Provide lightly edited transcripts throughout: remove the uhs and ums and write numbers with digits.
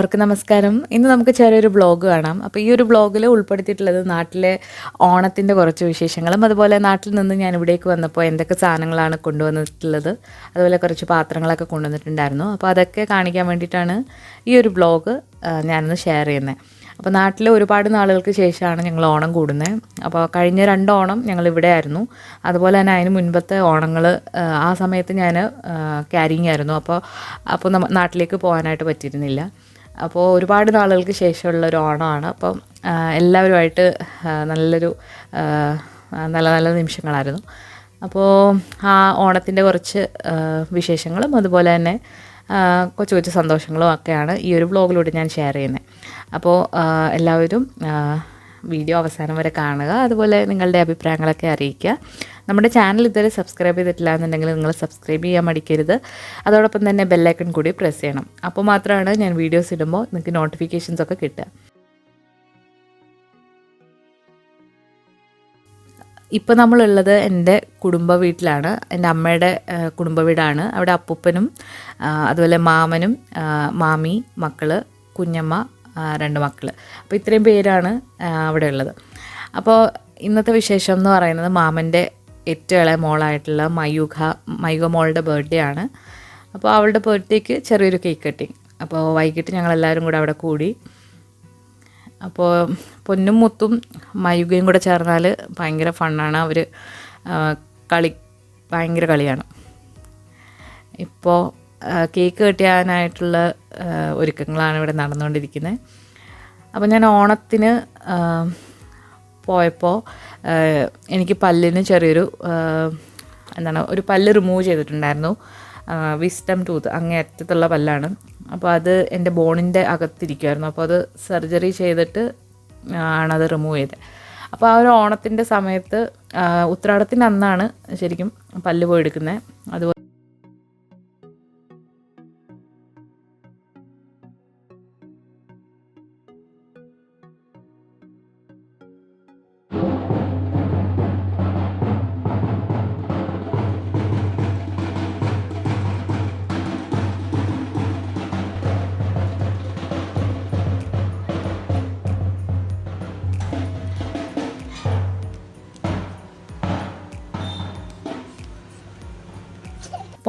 എല്ലാവർക്കും നമസ്കാരം. ഇന്ന് നമുക്ക് ചെറിയൊരു വ്ളോഗ് കാണാം. അപ്പോൾ ഈ ഒരു വ്ളോഗിൽ ഉൾപ്പെടുത്തിയിട്ടുള്ളത് നാട്ടിലെ ഓണത്തിൻ്റെ കുറച്ച് വിശേഷങ്ങളും അതുപോലെ നാട്ടിൽ നിന്ന് ഞാൻ ഇവിടേക്ക് വന്നപ്പോൾ എന്തൊക്കെ സാധനങ്ങളാണ് കൊണ്ടുവന്നിട്ടുള്ളത്, അതുപോലെ കുറച്ച് പാത്രങ്ങളൊക്കെ കൊണ്ടുവന്നിട്ടുണ്ടായിരുന്നു. അപ്പോൾ അതൊക്കെ കാണിക്കാൻ വേണ്ടിയിട്ടാണ് ഈ ഒരു വ്ളോഗ് ഞാനൊന്ന് ഷെയർ ചെയ്യുന്നത്. അപ്പോൾ നാട്ടിൽ ഒരുപാട് നാളുകൾക്ക് ശേഷമാണ് ഞങ്ങൾ ഓണം കൂടുന്നത്. അപ്പോൾ കഴിഞ്ഞ 2 ഓണം ഞങ്ങൾ ഇവിടെ ആയിരുന്നു. അതുപോലെ തന്നെ അതിന് മുൻപത്തെ ഓണങ്ങൾ ആ സമയത്ത് ഞാൻ ക്യാരിങ് ആയിരുന്നു. അപ്പോൾ നാട്ടിലേക്ക് പോകാനായിട്ട് പറ്റിയിരുന്നില്ല. അപ്പോൾ ഒരുപാട് നാളുകൾക്ക് ശേഷമുള്ളൊരു ഓണമാണ്. അപ്പം എല്ലാവരുമായിട്ട് നല്ലൊരു നല്ല നല്ല നിമിഷങ്ങളായിരുന്നു. അപ്പോൾ ആ ഓണത്തിൻ്റെ കുറച്ച് വിശേഷങ്ങളും അതുപോലെ തന്നെ കൊച്ചു കൊച്ചു സന്തോഷങ്ങളും ഒക്കെയാണ് ഈ ഒരു വ്ളോഗിലൂടെ ഞാൻ ഷെയർ ചെയ്യുന്നത്. അപ്പോൾ എല്ലാവരും വീഡിയോ അവസാനം വരെ കാണുക, അതുപോലെ നിങ്ങളുടെ അഭിപ്രായങ്ങളൊക്കെ അറിയിക്കുക. നമ്മുടെ ചാനൽ ഇതുവരെ സബ്സ്ക്രൈബ് ചെയ്തിട്ടില്ല എന്നുണ്ടെങ്കിൽ നിങ്ങൾ സബ്സ്ക്രൈബ് ചെയ്യാൻ മടിക്കരുത്. അതോടൊപ്പം തന്നെ ബെല്ലൈക്കൺ കൂടി പ്രസ് ചെയ്യണം. അപ്പോൾ മാത്രമാണ് ഞാൻ വീഡിയോസ് ഇടുമ്പോൾ നിങ്ങൾക്ക് നോട്ടിഫിക്കേഷൻസ് ഒക്കെ കിട്ടുക. ഇപ്പോൾ നമ്മളുള്ളത് എൻ്റെ കുടുംബ വീട്ടിലാണ്. എൻ്റെ അമ്മയുടെ കുടുംബ വീടാണ്. അവിടെ അപ്പൂപ്പനും അതുപോലെ മാമനും മാമി, മക്കൾ, കുഞ്ഞമ്മ, 2 മക്കൾ. അപ്പോൾ ഇത്രയും പേരാണ് അവിടെ ഉള്ളത്. അപ്പോൾ ഇന്നത്തെ വിശേഷം എന്ന് പറയുന്നത് മാമൻ്റെ ഏറ്റവും ഇളയ മോളായിട്ടുള്ള മയൂഖ മോളുടെ ബർത്ത്ഡേ ആണ്. അപ്പോൾ അവളുടെ ബർത്ത്ഡേക്ക് ചെറിയൊരു കേക്ക് കട്ടിങ്. അപ്പോൾ വൈകിട്ട് ഞങ്ങളെല്ലാവരും കൂടെ അവിടെ കൂടി. അപ്പോൾ പൊന്നും മുത്തും മയൂഖയും കൂടെ ചേർന്നാൽ ഭയങ്കര ഫണ്ണാണ്. അവർ ഭയങ്കര കളിയാണ്. ഇപ്പോൾ കേക്ക് കട്ടിയാനായിട്ടുള്ള ഒരുക്കങ്ങളാണ് ഇവിടെ നടന്നുകൊണ്ടിരിക്കുന്നത്. അപ്പോൾ ഞാൻ ഓണത്തിന് പോയപ്പോൾ എനിക്ക് പല്ലിന് ചെറിയൊരു ഒരു പല്ല് റിമൂവ് ചെയ്തിട്ടുണ്ടായിരുന്നു. വിസ്ഡം ടൂത്ത്, അങ്ങേ അറ്റത്തുള്ള പല്ലാണ്. അപ്പോൾ അത് എൻ്റെ ബോണിൻ്റെ അകത്തിരിക്കുമായിരുന്നു. അപ്പോൾ അത് സർജറി ചെയ്തിട്ട് ആണത് റിമൂവ് ചെയ്തത്. അപ്പോൾ ആ ഒരു ഓണത്തിൻ്റെ സമയത്ത് ഉത്രാടത്തിൻ്റെ അന്നാണ് ശരിക്കും പല്ല് പോയി എടുക്കുന്നത്. അതുപോലെ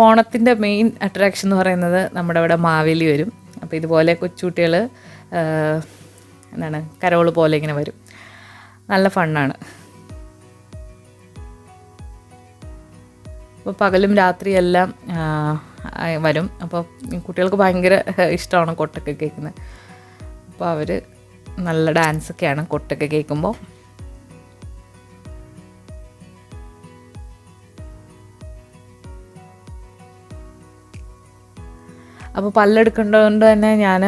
ഓണത്തിൻ്റെ മെയിൻ അട്രാക്ഷൻ എന്ന് പറയുന്നത് നമ്മുടെ ഇവിടെ മാവേലി വരും. അപ്പോൾ ഇതുപോലെ കൊച്ചുകുട്ടികൾ കരോള് പോലെ ഇങ്ങനെ വരും. നല്ല ഫണ്ണാണ്. അപ്പോൾ പകലും രാത്രിയെല്ലാം വരും. അപ്പോൾ കുട്ടികൾക്ക് ഭയങ്കര ഇഷ്ടമാണ് കൊട്ടൊക്കെ കേൾക്കുന്നത്. അപ്പോൾ അവർ നല്ല ഡാൻസൊക്കെയാണ് കൊട്ടൊക്കെ കേൾക്കുമ്പോൾ. അപ്പോൾ പല്ലെടുക്കേണ്ടതുകൊണ്ട് തന്നെ ഞാൻ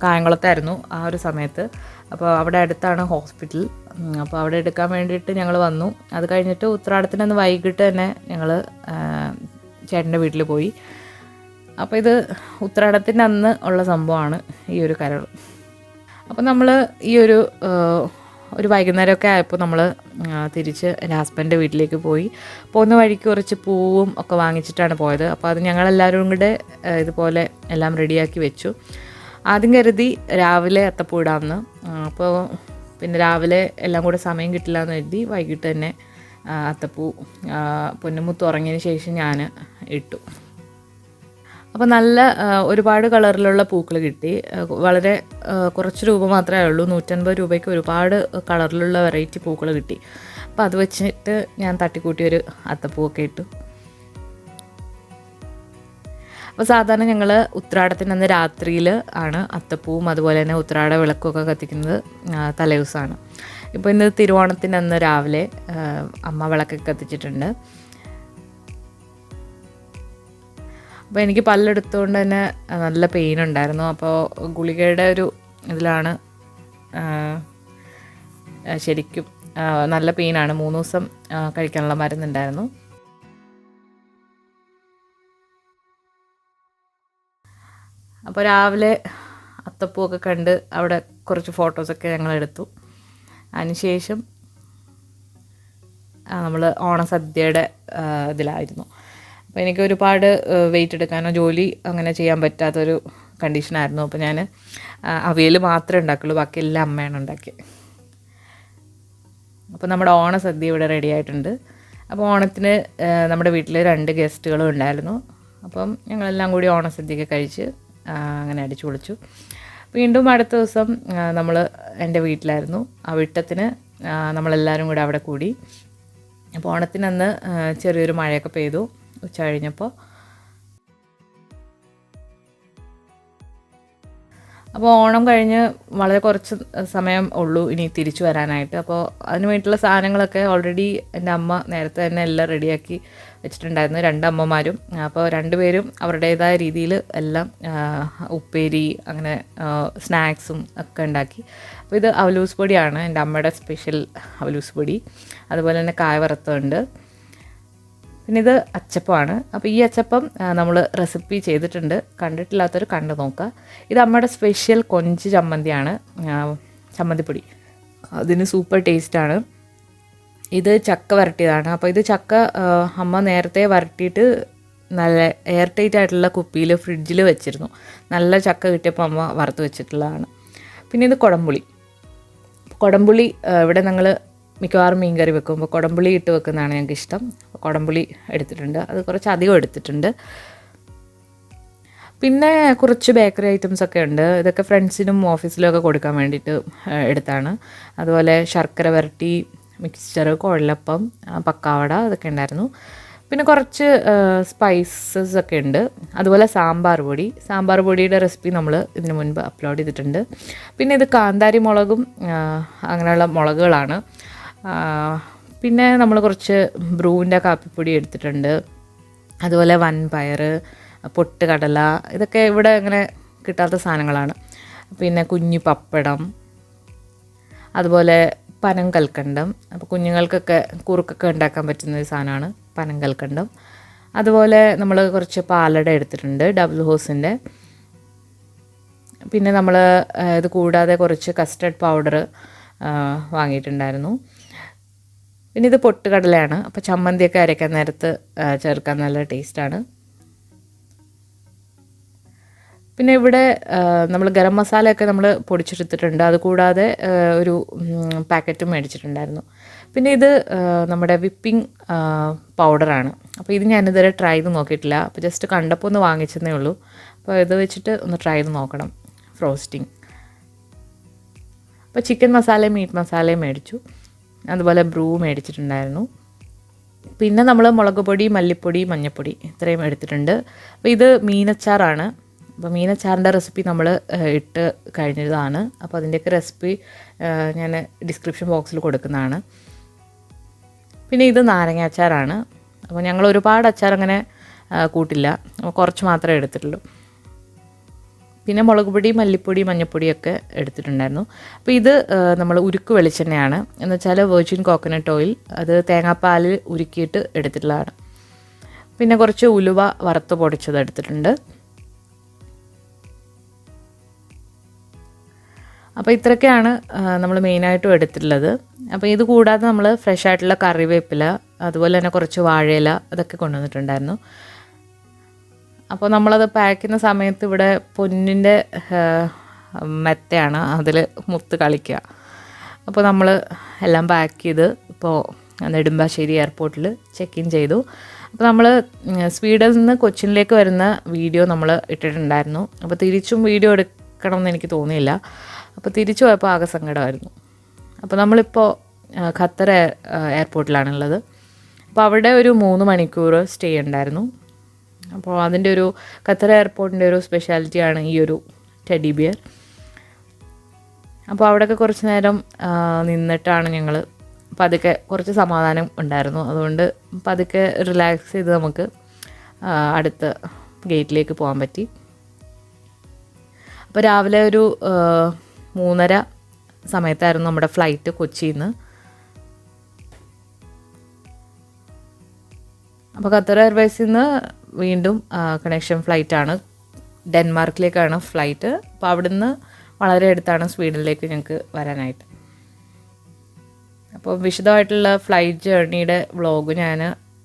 കായംകുളത്തായിരുന്നു ആ ഒരു സമയത്ത്. അപ്പോൾ അവിടെ അടുത്താണ് ഹോസ്പിറ്റൽ. അപ്പോൾ അവിടെ എടുക്കാൻ വേണ്ടിയിട്ട് ഞങ്ങൾ വന്നു. അത് കഴിഞ്ഞിട്ട് ഉത്രാടത്തിനന്ന് വൈകിട്ട് തന്നെ ഞങ്ങൾ ചേട്ടൻ്റെ വീട്ടിൽ പോയി. അപ്പോൾ ഇത് ഉത്രാടത്തിൻ്റെ അന്ന് ഉള്ള സംഭവമാണ് ഈ ഒരു കരൾ. അപ്പോൾ നമ്മൾ ഈ ഒരു വൈകുന്നേരമൊക്കെ ആയപ്പോൾ നമ്മൾ തിരിച്ച് എൻ്റെ ഹസ്ബൻഡിൻ്റെ വീട്ടിലേക്ക് പോയി. പോകുന്ന വഴിക്ക് കുറച്ച് പൂവും ഒക്കെ വാങ്ങിച്ചിട്ടാണ് പോയത്. അപ്പോൾ അത് ഞങ്ങളെല്ലാവരും കൂടെ ഇതുപോലെ എല്ലാം റെഡിയാക്കി വെച്ചു. ആദ്യം കരുതി രാവിലെ അത്തപ്പൂ ഇടാമെന്ന്. അപ്പോൾ പിന്നെ രാവിലെ എല്ലാം കൂടെ സമയം കിട്ടില്ല എന്ന് കരുതി വൈകിട്ട് തന്നെ അത്തപ്പൂ പൊന്നുമുത്ത് ഉറങ്ങിയതിന് ശേഷം ഞാൻ ഇട്ടു. അപ്പോൾ നല്ല ഒരുപാട് കളറിലുള്ള പൂക്കൾ കിട്ടി. വളരെ കുറച്ച് രൂപ മാത്രമേ ഉള്ളൂ. 150 രൂപയ്ക്ക് ഒരുപാട് കളറിലുള്ള വെറൈറ്റി പൂക്കൾ കിട്ടി. അപ്പോൾ അത് വെച്ചിട്ട് ഞാൻ തട്ടിക്കൂട്ടിയൊരു അത്തപ്പൂവൊക്കെ ഇട്ടു. അപ്പോൾ സാധാരണ ഞങ്ങൾ ഉത്രാടത്തിനന്ന് രാത്രിയിൽ ആണ് അത്തപ്പൂവും അതുപോലെ തന്നെ ഉത്രാട വിളക്കൊക്കെ കത്തിക്കുന്നത് തലേദിവസമാണ്. ഇപ്പോൾ ഇന്ന് തിരുവോണത്തിനന്ന് രാവിലെ അമ്മ വിളക്കൊക്കെ കത്തിച്ചിട്ടുണ്ട്. അപ്പോൾ എനിക്ക് പല്ലെടുത്തുകൊണ്ട് തന്നെ നല്ല പെയിൻ ഉണ്ടായിരുന്നു. അപ്പോൾ ഗുളികയുടെ ഒരു ഇതിലാണ് ശരിക്കും നല്ല പെയിനാണ്. 3 ദിവസം കഴിക്കാനുള്ള മരുന്നുണ്ടായിരുന്നു. അപ്പോൾ രാവിലെ അത്തപ്പൂവൊക്കെ കണ്ട് അവിടെ കുറച്ച് ഫോട്ടോസൊക്കെ ഞങ്ങളെടുത്തു. അതിനുശേഷം നമ്മൾ ഓണസദ്യയുടെ ഇതിലായിരുന്നു. അപ്പോൾ എനിക്ക് ഒരുപാട് വെയിറ്റ് എടുക്കാനോ ജോലി അങ്ങനെ ചെയ്യാൻ പറ്റാത്തൊരു കണ്ടീഷനായിരുന്നു. അപ്പോൾ ഞാൻ അവിയൽ മാത്രമേ ഉണ്ടാക്കുള്ളൂ, ബാക്കി എല്ലാം അമ്മയാണ് ഉണ്ടാക്കിയത്. അപ്പോൾ നമ്മുടെ ഓണസദ്യ ഇവിടെ റെഡി ആയിട്ടുണ്ട്. അപ്പോൾ ഓണത്തിന് നമ്മുടെ വീട്ടിൽ 2 ഗസ്റ്റുകളും ഉണ്ടായിരുന്നു. അപ്പം ഞങ്ങളെല്ലാം കൂടി ഓണസദ്യയൊക്കെ കഴിച്ച് അങ്ങനെ അടിച്ചു പൊളിച്ചു. വീണ്ടും അടുത്ത ദിവസം നമ്മൾ എൻ്റെ വീട്ടിലായിരുന്നു. ആ വിട്ടത്തിന് നമ്മളെല്ലാവരും കൂടി അവിടെ കൂടി. അപ്പോൾ ഓണത്തിനന്ന് ചെറിയൊരു മഴയൊക്കെ പെയ്തു ഉച്ച കഴിഞ്ഞപ്പോൾ. അപ്പോൾ ഓണം കഴിഞ്ഞ് വളരെ കുറച്ച് സമയം ഉള്ളൂ ഇനി തിരിച്ചു വരാനായിട്ട്. അപ്പോൾ അതിന് വേണ്ടിയിട്ടുള്ള സാധനങ്ങളൊക്കെ ഓൾറെഡി എൻ്റെ അമ്മ നേരത്തെ തന്നെ എല്ലാം റെഡിയാക്കി വെച്ചിട്ടുണ്ടായിരുന്നു, 2 അമ്മമാരും. അപ്പോൾ 2 പേരും അവരുടേതായ രീതിയിൽ എല്ലാം ഉപ്പേരി അങ്ങനെ സ്നാക്സും ഒക്കെ ഉണ്ടാക്കി. അപ്പോൾ ഇത് അവലൂസ് പൊടിയാണ്, എൻ്റെ അമ്മയുടെ സ്പെഷ്യൽ അവലൂസ് പൊടി. അതുപോലെ തന്നെ കായ വറുത്തതുണ്ട്. പിന്നെ ഇത് അച്ചപ്പമാണ്. അപ്പോൾ ഈ അച്ചപ്പം നമ്മൾ റെസിപ്പി ചെയ്തിട്ടുണ്ട്, കണ്ടിട്ടില്ലാത്തവർ കണ്ടു നോക്കുക. ഇത് അമ്മയുടെ സ്പെഷ്യൽ കൊഞ്ച് ചമ്മന്തിയാണ്, ചമ്മന്തിപ്പൊടി. അതിന് സൂപ്പർ ടേസ്റ്റാണ്. ഇത് ചക്ക വരട്ടിയതാണ്. അപ്പോൾ ഇത് ചക്ക അമ്മ നേരത്തെ വരട്ടിയിട്ട് നല്ല എയർ ടൈറ്റ് ആയിട്ടുള്ള കുപ്പിയിൽ ഫ്രിഡ്ജിൽ വെച്ചിരുന്നു. നല്ല ചക്ക കിട്ടിയപ്പോൾ അമ്മ വറുത്ത് വെച്ചിട്ടുള്ളതാണ്. പിന്നെ ഇത് കുടംപുളി ഇവിടെ ഞങ്ങൾ മിക്കവാറും മീൻ കറി വെക്കുമ്പോൾ കുടംപുളി ഇട്ട് വെക്കുന്നതാണ് ഞങ്ങൾക്ക് ഇഷ്ടം. കുടംപുളി എടുത്തിട്ടുണ്ട്, അത് കുറച്ച് അധികം എടുത്തിട്ടുണ്ട്. പിന്നെ കുറച്ച് ബേക്കറി ഐറ്റംസ് ഒക്കെ ഉണ്ട്. ഇതൊക്കെ ഫ്രണ്ട്സിനും ഓഫീസിലും ഒക്കെ കൊടുക്കാൻ വേണ്ടിയിട്ട് എടുത്താണ്. അതുപോലെ ശർക്കര വരട്ടി, മിക്സ്ചർ, കുഴലപ്പം, പക്കാവട ഇതൊക്കെ ഉണ്ടായിരുന്നു. പിന്നെ കുറച്ച് സ്പൈസസ് ഒക്കെ ഉണ്ട്. അതുപോലെ സാമ്പാർ പൊടിയുടെ റെസിപ്പി നമ്മൾ ഇതിനു മുൻപ് അപ്ലോഡ് ചെയ്തിട്ടുണ്ട്. പിന്നെ ഇത് കാന്താരി മുളകും അങ്ങനെയുള്ള മുളകുകളാണ്. പിന്നെ നമ്മൾ കുറച്ച് ബ്രൂവിൻ്റെ കാപ്പിപ്പൊടി എടുത്തിട്ടുണ്ട്. അതുപോലെ വൻപയർ, പൊട്ടുകടല, ഇതൊക്കെ ഇവിടെ അങ്ങനെ കിട്ടാത്ത സാധനങ്ങളാണ്. പിന്നെ കുഞ്ഞു പപ്പടം, അതുപോലെ പനം കൽക്കണ്ടം. അപ്പോൾ കുഞ്ഞുങ്ങൾക്കൊക്കെ കുറുക്കൊക്കെ ഉണ്ടാക്കാൻ പറ്റുന്ന ഒരു സാധനമാണ് പനം കൽക്കണ്ടം. അതുപോലെ നമ്മൾ കുറച്ച് പാലട എടുത്തിട്ടുണ്ട്, ഡബിൾ ഹോസിൻ്റെ. പിന്നെ നമ്മൾ ഇത് കൂടാതെ കുറച്ച് കസ്റ്റർഡ് പൗഡർ വാങ്ങിയിട്ടുണ്ടായിരുന്നു. പിന്നെ ഇത് പൊട്ടുകടലയാണ്. അപ്പോൾ ചമ്മന്തിയൊക്കെ അരയ്ക്കാൻ നേരത്ത് ചേർക്കാൻ നല്ല ടേസ്റ്റാണ്. പിന്നെ ഇവിടെ നമ്മൾ ഗരം മസാലയൊക്കെ നമ്മൾ പൊടിച്ചെടുത്തിട്ടുണ്ട്. അതുകൂടാതെ ഒരു പാക്കറ്റും മേടിച്ചിട്ടുണ്ടായിരുന്നു. പിന്നെ ഇത് നമ്മുടെ വിപ്പിംഗ് പൗഡറാണ്. അപ്പോൾ ഇത് ഞാനിതുവരെ ട്രൈ ചെയ്ത് നോക്കിയിട്ടില്ല. അപ്പോൾ ജസ്റ്റ് കണ്ടപ്പോൾ ഒന്ന് വാങ്ങിച്ചതേ ഉള്ളൂ. അപ്പോൾ ഇത് വെച്ചിട്ട് ഒന്ന് ട്രൈ ചെയ്ത് നോക്കണം, ഫ്രോസ്റ്റിംഗ്. അപ്പോൾ ചിക്കൻ മസാലയും മീറ്റ് മസാലയും മേടിച്ചു. അതുപോലെ ബ്രൂ മേടിച്ചിട്ടുണ്ടായിരുന്നു. പിന്നെ നമ്മൾ മുളക് പൊടി, മല്ലിപ്പൊടി, മഞ്ഞൾപ്പൊടി ഇത്രയും എടുത്തിട്ടുണ്ട്. അപ്പോൾ ഇത് മീനച്ചാറാണ്. അപ്പോൾ മീനച്ചാറിൻ്റെ റെസിപ്പി നമ്മൾ ഇട്ട് കഴിഞ്ഞതാണ്. അപ്പോൾ അതിൻ്റെയൊക്കെ റെസിപ്പി ഞാൻ ഡിസ്ക്രിപ്ഷൻ ബോക്സിൽ കൊടുക്കുന്നതാണ്. പിന്നെ ഇത് നാരങ്ങ അച്ചാറാണ്. അപ്പോൾ ഞങ്ങൾ ഒരുപാട് അച്ചാർ അങ്ങനെ കൂട്ടില്ല, കുറച്ച് മാത്രമേ എടുത്തിട്ടുള്ളൂ. പിന്നെ മുളക് പൊടി, മല്ലിപ്പൊടി, മഞ്ഞൾപ്പൊടിയൊക്കെ എടുത്തിട്ടുണ്ടായിരുന്നു. അപ്പോൾ ഇത് നമ്മൾ ഉരുക്ക് വെളിച്ചെണ്ണയാണ്, എന്ന് വെച്ചാൽ വെർജിൻ കോക്കനട്ട് ഓയിൽ. അത് തേങ്ങാപ്പാൽ ഉരുക്കിയിട്ട് എടുത്തിട്ടുള്ളതാണ്. പിന്നെ കുറച്ച് ഉലുവ വറുത്ത് പൊടിച്ചത് എടുത്തിട്ടുണ്ട്. അപ്പോൾ ഇത്രയൊക്കെയാണ് നമ്മൾ മെയിനായിട്ടും എടുത്തിട്ടുള്ളത്. അപ്പോൾ ഇത് കൂടാതെ നമ്മൾ ഫ്രഷ് ആയിട്ടുള്ള കറിവേപ്പില, അതുപോലെ തന്നെ കുറച്ച് വാഴയില അതൊക്കെ കൊണ്ടുവന്നിട്ടുണ്ടായിരുന്നു. അപ്പോൾ നമ്മളത് പാക്ക് ചെയ്യുന്ന സമയത്ത് ഇവിടെ പൊന്നിൻ്റെ മെത്തയാണ്, അതിൽ മുത്ത് കളിക്കുക. അപ്പോൾ നമ്മൾ എല്ലാം പാക്ക് ചെയ്ത് ഇപ്പോൾ നെടുമ്പാശ്ശേരി എയർപോർട്ടിൽ ചെക്ക് ഇൻ ചെയ്തു. അപ്പോൾ നമ്മൾ സ്വീഡനിൽ നിന്ന് കൊച്ചിനിലേക്ക് വരുന്ന വീഡിയോ നമ്മൾ ഇട്ടിട്ടുണ്ടായിരുന്നു. അപ്പോൾ തിരിച്ചും വീഡിയോ എടുക്കണമെന്ന് എനിക്ക് തോന്നിയില്ല. അപ്പോൾ തിരിച്ചു പോയപ്പോൾ ആകെ സങ്കടമായിരുന്നു. അപ്പോൾ നമ്മളിപ്പോൾ ഖത്തർ എയർപോർട്ടിലാണുള്ളത്. അപ്പോൾ അവിടെ ഒരു 3 മണിക്കൂർ സ്റ്റേ ഉണ്ടായിരുന്നു. അപ്പോൾ അതിൻ്റെ ഒരു ഖത്തർ എയർപോർട്ടിൻ്റെ ഒരു സ്പെഷ്യാലിറ്റിയാണ് ഈ ഒരു ടെഡി ബിയർ. അപ്പോൾ അവിടെയൊക്കെ കുറച്ച് നേരം നിന്നിട്ടാണ് ഞങ്ങൾ പതുക്കെ, കുറച്ച് സമാധാനം ഉണ്ടായിരുന്നു. അതുകൊണ്ട് പതുക്കെ റിലാക്സ് ചെയ്ത് നമുക്ക് അടുത്ത ഗേറ്റിലേക്ക് പോകാൻ പറ്റി. അപ്പോൾ രാവിലെ ഒരു 3:30 സമയത്തായിരുന്നു നമ്മുടെ ഫ്ലൈറ്റ് കൊച്ചിയിൽ നിന്ന്. അപ്പോൾ ഖത്തർ എയർവേസിൽ നിന്ന് വീണ്ടും കണക്ഷൻ ഫ്ലൈറ്റാണ്, ഡെൻമാർക്കിലേക്കാണ് ഫ്ലൈറ്റ്. അപ്പോൾ അവിടുന്ന് വളരെ അടുത്താണ് സ്വീഡനിലേക്ക് ഞങ്ങൾക്ക് വരാനായിട്ട്. അപ്പോൾ വിശദമായിട്ടുള്ള ഫ്ലൈറ്റ് ജേർണിയുടെ വ്ളോഗ് ഞാൻ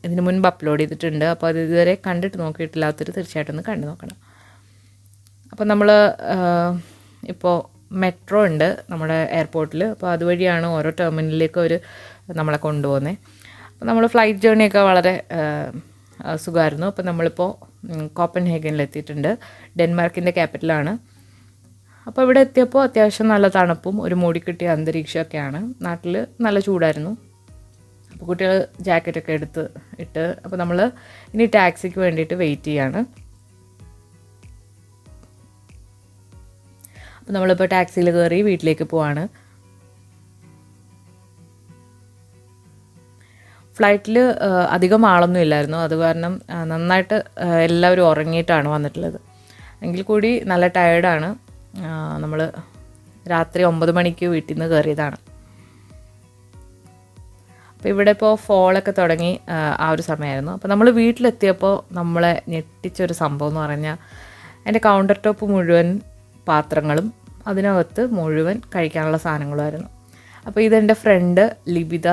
ഇതിന് മുൻപ് അപ്ലോഡ് ചെയ്തിട്ടുണ്ട്. അപ്പോൾ അത് ഇതുവരെ കണ്ടിട്ട് നോക്കിയിട്ടില്ലാത്തൊരു തീർച്ചയായിട്ടും ഒന്ന് കണ്ടു നോക്കണം. അപ്പോൾ നമ്മൾ ഇപ്പോൾ മെട്രോ ഉണ്ട് നമ്മുടെ എയർപോർട്ടിൽ. അപ്പോൾ അതുവഴിയാണ് ഓരോ ടെർമിനലിലേക്ക് അവർ നമ്മളെ കൊണ്ടുപോകുന്നത്. അപ്പോൾ നമ്മൾ ഫ്ലൈറ്റ് ജേർണിയൊക്കെ വളരെ സുഖമായിരുന്നു. അപ്പോൾ നമ്മളിപ്പോൾ കോപ്പൻഹേഗനിലെത്തിയിട്ടുണ്ട്. ഡെൻമാർക്കിൻ്റെ ക്യാപിറ്റലാണ്. അപ്പോൾ ഇവിടെ എത്തിയപ്പോൾ അത്യാവശ്യം നല്ല തണുപ്പും ഒരു മൂടിക്കിട്ടിയ അന്തരീക്ഷമൊക്കെയാണ്. നാട്ടിൽ നല്ല ചൂടായിരുന്നു. അപ്പോൾ കുട്ടികൾ ജാക്കറ്റൊക്കെ എടുത്ത് ഇട്ട് അപ്പോൾ നമ്മൾ ഇനി ടാക്സിക്ക് വേണ്ടിയിട്ട് വെയിറ്റ് ചെയ്യാണ്. അപ്പോൾ നമ്മളിപ്പോൾ ടാക്സിയിൽ കയറി വീട്ടിലേക്ക് പോവാണ്. ഫ്ലൈറ്റിൽ അധികം ആളൊന്നും ഇല്ലായിരുന്നു. അത് കാരണം നന്നായിട്ട് എല്ലാവരും ഉറങ്ങിയിട്ടാണ് വന്നിട്ടുള്ളത്. എങ്കിൽ കൂടി നല്ല ടയേർഡാണ്. നമ്മൾ രാത്രി 9 മണിക്ക് വീട്ടിൽ നിന്ന് കയറിയതാണ്. അപ്പോൾ ഇവിടെ ഇപ്പോൾ ഫോളൊക്കെ തുടങ്ങി ആ ഒരു സമയമായിരുന്നു. അപ്പോൾ നമ്മൾ വീട്ടിലെത്തിയപ്പോൾ നമ്മളെ ഞെട്ടിച്ചൊരു സംഭവം എന്ന് പറഞ്ഞാൽ എൻ്റെ കൗണ്ടർ ടോപ്പ് മുഴുവൻ പാത്രങ്ങളും അതിനകത്ത് മുഴുവൻ കഴിക്കാനുള്ള സാധനങ്ങളുമായിരുന്നു. അപ്പോൾ ഇതെൻ്റെ ഫ്രണ്ട് ലിബിത,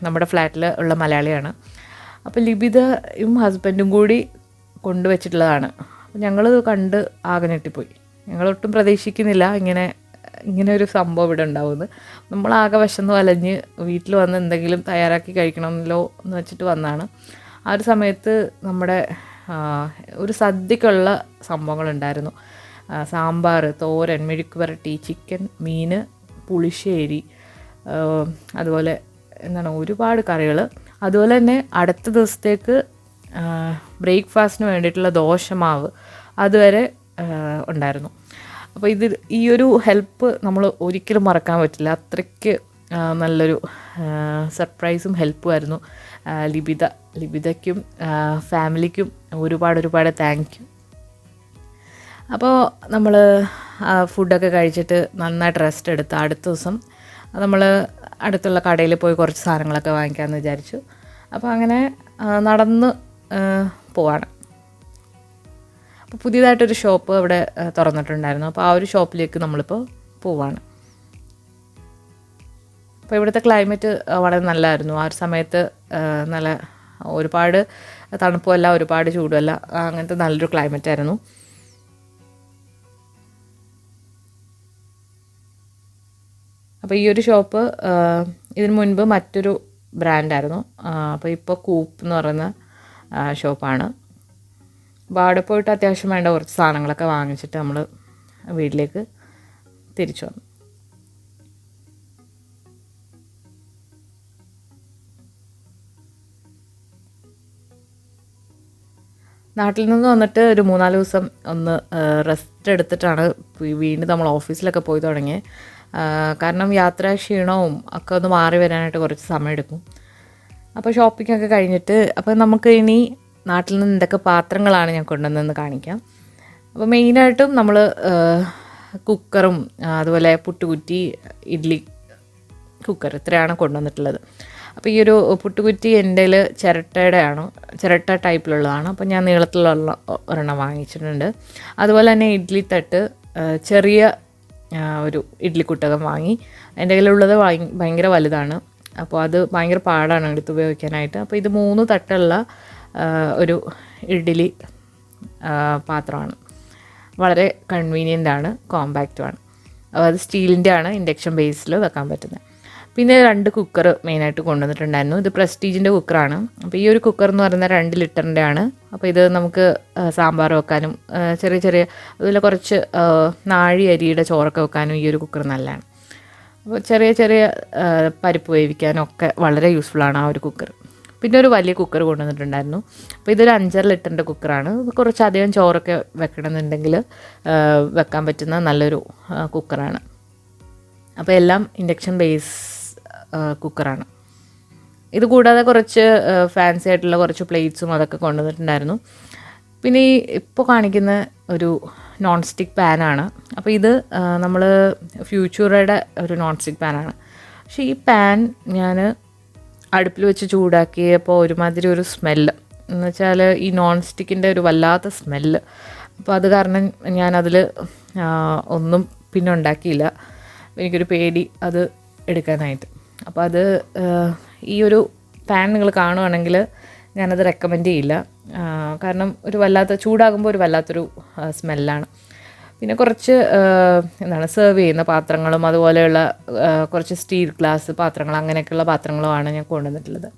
നമ്മുടെ ഫ്ലാറ്റിൽ ഉള്ള മലയാളിയാണ്. അപ്പോൾ ലിബിതയും ഹസ്ബൻഡും കൂടി കൊണ്ടുവച്ചിട്ടുള്ളതാണ്. അപ്പോൾ ഞങ്ങളിത് കണ്ട് ആകെ ഞെട്ടിപ്പോയി. ഞങ്ങളൊട്ടും പ്രതീക്ഷിക്കുന്നില്ല ഇങ്ങനെ ഒരു സംഭവം ഇവിടെ ഉണ്ടാവുമെന്ന്. നമ്മളാകെ വിശന്ന് വലഞ്ഞ് വീട്ടിൽ വന്ന് എന്തെങ്കിലും തയ്യാറാക്കി കഴിക്കണമല്ലോ എന്ന് വെച്ചിട്ട് വന്നതാണ്. ആ ഒരു സമയത്ത് നമ്മുടെ ഒരു സദ്യക്കുള്ള സംഭവങ്ങളുണ്ടായിരുന്നു. സാമ്പാർ, തോരൻ, മെഴുക്ക് പുരട്ടി, ചിക്കൻ, മീൻ, പുളിശ്ശേരി, അതുപോലെ ഒരുപാട് കറികൾ. അതുപോലെ തന്നെ അടുത്ത ദിവസത്തേക്ക് ബ്രേക്ക്ഫാസ്റ്റിന് വേണ്ടിയിട്ടുള്ള ദോശമാവ് അതുവരെ ഉണ്ടായിരുന്നു. അപ്പോൾ ഈ ഒരു ഹെൽപ്പ് നമ്മൾ ഒരിക്കലും മറക്കാൻ പറ്റില്ല. അത്രയ്ക്ക് നല്ലൊരു സർപ്രൈസും ഹെൽപ്പുമായിരുന്നു ലിബിതയ്ക്കും ഫാമിലിക്കും ഒരുപാട് താങ്ക് യു. അപ്പോൾ നമ്മൾ ഫുഡൊക്കെ കഴിച്ചിട്ട് നന്നായിട്ട് റെസ്റ്റ് എടുത്ത് അടുത്ത ദിവസം നമ്മൾ അടുത്തുള്ള കടയിൽ പോയി കുറച്ച് സാധനങ്ങളൊക്കെ വാങ്ങിക്കാമെന്ന് വിചാരിച്ചു. അപ്പോൾ അങ്ങനെ നടന്ന് പോവാണ്. അപ്പോൾ പുതിയതായിട്ടൊരു ഷോപ്പ് അവിടെ തുറന്നിട്ടുണ്ടായിരുന്നു. അപ്പോൾ ആ ഒരു ഷോപ്പിലേക്ക് നമ്മളിപ്പോൾ പോവാണ്. അപ്പോൾ ഇവിടുത്തെ ക്ലൈമറ്റ് വളരെ നല്ലതായിരുന്നു. ആ ഒരു സമയത്ത് നല്ല ഒരുപാട് തണുപ്പുമല്ല ഒരുപാട് ചൂടുമല്ല, അങ്ങനത്തെ നല്ലൊരു ക്ലൈമറ്റ് ആയിരുന്നു. അപ്പോൾ ഈ ഒരു ഷോപ്പ് ഇതിനു മുൻപ് മറ്റൊരു ബ്രാൻഡായിരുന്നു. അപ്പോൾ ഇപ്പോൾ കൂപ്പ് എന്ന് പറയുന്ന ഷോപ്പാണ്. അപ്പോൾ അവിടെ പോയിട്ട് അത്യാവശ്യം വേണ്ട കുറച്ച് സാധനങ്ങളൊക്കെ വാങ്ങിച്ചിട്ട് നമ്മൾ വീട്ടിലേക്ക് തിരിച്ചു വന്നു. നാട്ടിൽ നിന്ന് വന്നിട്ട് ഒരു 3-4 ദിവസം ഒന്ന് റെസ്റ്റ് എടുത്തിട്ടാണ് വീണ്ടും നമ്മൾ ഓഫീസിലൊക്കെ പോയി തുടങ്ങിയത്. കാരണം യാത്രാ ക്ഷീണവും ഒക്കെ ഒന്ന് മാറി വരാനായിട്ട് കുറച്ച് സമയം എടുക്കും. അപ്പോൾ ഷോപ്പിങ്ങൊക്കെ കഴിഞ്ഞിട്ട് അപ്പോൾ നമുക്ക് ഇനി നാട്ടിൽ നിന്ന് എന്തൊക്കെ പാത്രങ്ങളാണ് ഞാൻ കൊണ്ടുവന്നതെന്ന് കാണിക്കാം. അപ്പോൾ മെയിനായിട്ടും നമ്മൾ കുക്കറും അതുപോലെ പുട്ടുകുറ്റി, ഇഡ്ഡലി കുക്കർ ഇത്രയാണ് കൊണ്ടുവന്നിട്ടുള്ളത്. അപ്പോൾ ഈ ഒരു പുട്ടുകുറ്റി എൻ്റെ ചിരട്ട ടൈപ്പിലുള്ളതാണ്. അപ്പോൾ ഞാൻ നീളത്തിലുള്ള ഒരെണ്ണം വാങ്ങിച്ചിട്ടുണ്ട്. അതുപോലെ തന്നെ ഇഡ്ഡലി തട്ട്, ചെറിയ ഒരു ഇഡ്ഡലി കുട്ടകം വാങ്ങി. എൻ്റെ കയ്യിലുള്ളത് ഭയങ്കര വലുതാണ്. അപ്പോൾ അത് ഭയങ്കര പാടാണ് എടുത്ത് ഉപയോഗിക്കാനായിട്ട്. അപ്പോൾ ഇത് 3 തട്ടുള്ള ഒരു ഇഡ്ഡലി പാത്രമാണ്. വളരെ കൺവീനിയൻ്റ് ആണ്, കോമ്പാക്റ്റുമാണ്. അപ്പോൾ അത് സ്റ്റീലിൻ്റെ ആണ്, ഇൻഡക്ഷൻ ബേസിൽ വെക്കാൻ പറ്റുന്നത്. പിന്നെ 2 കുക്കർ മെയിനായിട്ട് കൊണ്ടുവന്നിട്ടുണ്ടായിരുന്നു. ഇത് പ്രസ്റ്റീജിൻ്റെ കുക്കറാണ്. അപ്പോൾ ഈ ഒരു കുക്കർ എന്ന് പറയുന്നത് 2 ലിറ്ററിൻ്റെ ആണ്. അപ്പോൾ ഇത് നമുക്ക് സാമ്പാർ വെക്കാനും ചെറിയ അതുപോലെ കുറച്ച് നാഴി അരിയുടെ ചോറൊക്കെ വെക്കാനും ഈ ഒരു കുക്കർ നല്ലതാണ്. അപ്പോൾ ചെറിയ പരിപ്പ് വേവിക്കാനും ഒക്കെ വളരെ യൂസ്ഫുള്ളാണ് ആ ഒരു കുക്കർ. പിന്നെ ഒരു വലിയ കുക്കർ കൊണ്ടുവന്നിട്ടുണ്ടായിരുന്നു. അപ്പോൾ ഇതൊരു 5.5 ലിറ്ററിൻ്റെ കുക്കറാണ്. കുറച്ചധികം ചോറൊക്കെ വെക്കണമെന്നുണ്ടെങ്കിൽ വെക്കാൻ പറ്റുന്ന നല്ലൊരു കുക്കറാണ്. അപ്പോൾ എല്ലാം ഇൻഡക്ഷൻ ബേസ് കുക്കറാണ്. ഇത് കൂടാതെ കുറച്ച് ഫാൻസി ആയിട്ടുള്ള കുറച്ച് പ്ലേറ്റ്സും അതൊക്കെ കൊണ്ടുവന്നിട്ടുണ്ടായിരുന്നു. പിന്നെ ഈ ഇപ്പോൾ കാണിക്കുന്ന ഒരു നോൺ സ്റ്റിക്ക് പാനാണ്. അപ്പോൾ ഇത് നമ്മൾ ഫ്യൂച്ചറുടെ ഒരു നോൺ സ്റ്റിക്ക് പാനാണ്. പക്ഷേ ഈ പാൻ ഞാൻ അടുപ്പിൽ വെച്ച് ചൂടാക്കിയപ്പോൾ ഒരുമാതിരി ഒരു സ്മെല്ല് എന്ന് വെച്ചാൽ ഈ നോൺ സ്റ്റിക്കിൻ്റെ ഒരു വല്ലാത്ത സ്മെല്ല്. അപ്പോൾ അത് കാരണം ഞാനതിൽ ഒന്നും പിന്നെ ഉണ്ടാക്കിയില്ല. എനിക്കൊരു പേടി അത് എടുക്കാനായിട്ട്. അപ്പോൾ അത് ഈ ഒരു പാൻ നിങ്ങൾ കാണുവാണെങ്കിൽ ഞാനത് റെക്കമെൻഡ് ചെയ്യില്ല. കാരണം ഒരു വല്ലാത്ത ചൂടാകുമ്പോൾ ഒരു വല്ലാത്തൊരു സ്മെല്ലാണ്. പിന്നെ കുറച്ച് സെർവ് ചെയ്യുന്ന പാത്രങ്ങളും അതുപോലെയുള്ള കുറച്ച് സ്റ്റീൽ ഗ്ലാസ് പാത്രങ്ങൾ അങ്ങനെയൊക്കെയുള്ള പാത്രങ്ങളുമാണ് ഞാൻ കൊണ്ടുവന്നിട്ടുള്ളത്.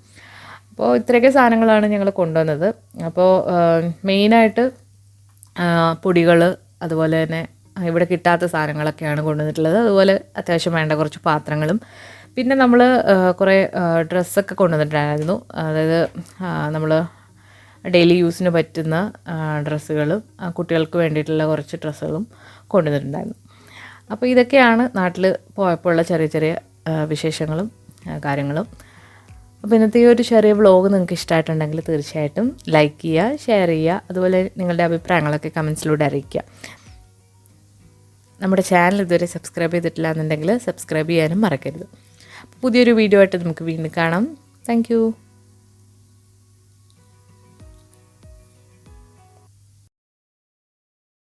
അപ്പോൾ ഇത്രയൊക്കെ സാധനങ്ങളാണ് ഞങ്ങൾ കൊണ്ടുവന്നത്. അപ്പോൾ മെയിനായിട്ട് പൊടികൾ അതുപോലെ തന്നെ ഇവിടെ കിട്ടാത്ത സാധനങ്ങളൊക്കെയാണ് കൊണ്ടുവന്നിട്ടുള്ളത്. അതുപോലെ അത്യാവശ്യം വേണ്ട കുറച്ച് പാത്രങ്ങളും പിന്നെ നമ്മൾ കുറേ ഡ്രസ്സൊക്കെ കൊണ്ടുവന്നിട്ടുണ്ടായിരുന്നു. അതായത് നമ്മൾ ഡെയിലി യൂസിന് പറ്റുന്ന ഡ്രസ്സുകളും കുട്ടികൾക്ക് വേണ്ടിയിട്ടുള്ള കുറച്ച് ഡ്രസ്സുകളും കൊണ്ടുവന്നിട്ടുണ്ടായിരുന്നു. അപ്പോൾ ഇതൊക്കെയാണ് നാട്ടിൽ പോയപ്പോൾ ഉള്ള ചെറിയ ചെറിയ വിശേഷങ്ങളും കാര്യങ്ങളും. അപ്പോൾ ഇന്നത്തെ ഈ ഒരു ചെറിയ വ്ളോഗ് നിങ്ങൾക്ക് ഇഷ്ടമായിട്ടുണ്ടെങ്കിൽ തീർച്ചയായിട്ടും ലൈക്ക് ചെയ്യുക, ഷെയർ ചെയ്യുക, അതുപോലെ നിങ്ങളുടെ അഭിപ്രായങ്ങളൊക്കെ കമൻസിലൂടെ അറിയിക്കുക. നമ്മുടെ ചാനൽ ഇതുവരെ സബ്സ്ക്രൈബ് ചെയ്തിട്ടില്ല എന്നുണ്ടെങ്കിൽ സബ്സ്ക്രൈബ് ചെയ്യാനും മറക്കരുത്. പുതിയൊരു വീഡിയോ ആയിട്ട് നമുക്ക് വീണ്ടും കാണാം. താങ്ക്